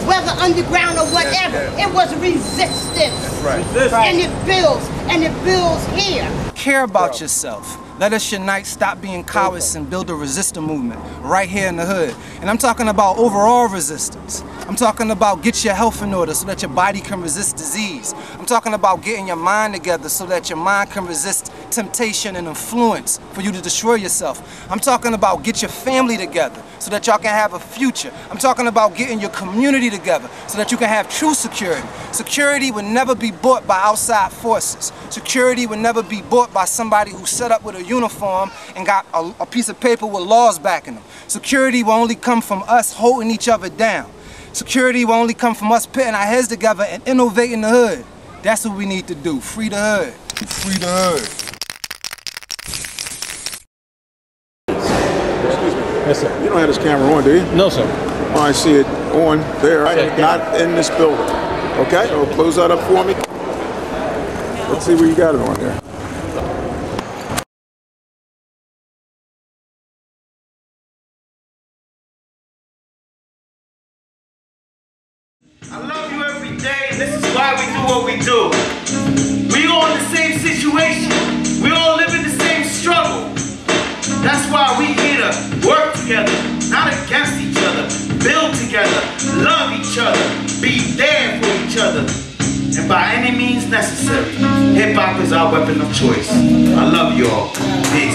Speaker 10: Weather Underground or whatever. It was resistance. That's right. And it builds here.
Speaker 5: Care about yourself. Let us unite, stop being cowards, and build a resistance movement right here in the hood. And I'm talking about overall resistance. I'm talking about get your health in order so that your body can resist disease. I'm talking about getting your mind together so that your mind can resist temptation and influence for you to destroy yourself. I'm talking about get your family together so that y'all can have a future. I'm talking about getting your community together so that you can have true security. Security would never be bought by outside forces. Security would never be bought by somebody who set up with a uniform and got a piece of paper with laws backing them. Security will only come from us holding each other down. Security will only come from us putting our heads together and innovating the hood. That's what we need to do. Free the hood. Free the hood.
Speaker 12: Excuse me. Yes, sir. You don't have this camera on, do you?
Speaker 23: No, sir.
Speaker 12: Oh, I see it on there, not in this building. Okay, so close that up for me. Let's see where you got it on there.
Speaker 13: I love you every day, and this is why we do what we do. We all in the same situation. We all live in the same struggle. That's why we here to work together, not against each other. Build together, love each other, be there for each other.
Speaker 2: by any means necessary. Hip-hop is our weapon of choice. I love you all. Peace.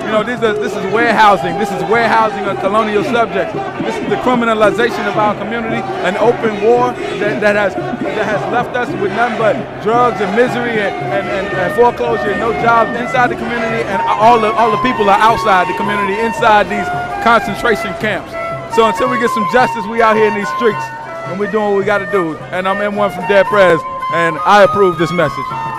Speaker 6: You know, this is warehousing. This is warehousing of colonial subjects. This is the criminalization of our community, an open war that has left us with nothing but drugs and misery and foreclosure and no jobs inside the community, and all the people are outside the community, inside these concentration camps. So until we get some justice, we out here in these streets, and we're doing what we got to do. And I'm M1 from Dead Prez, and I approve this message.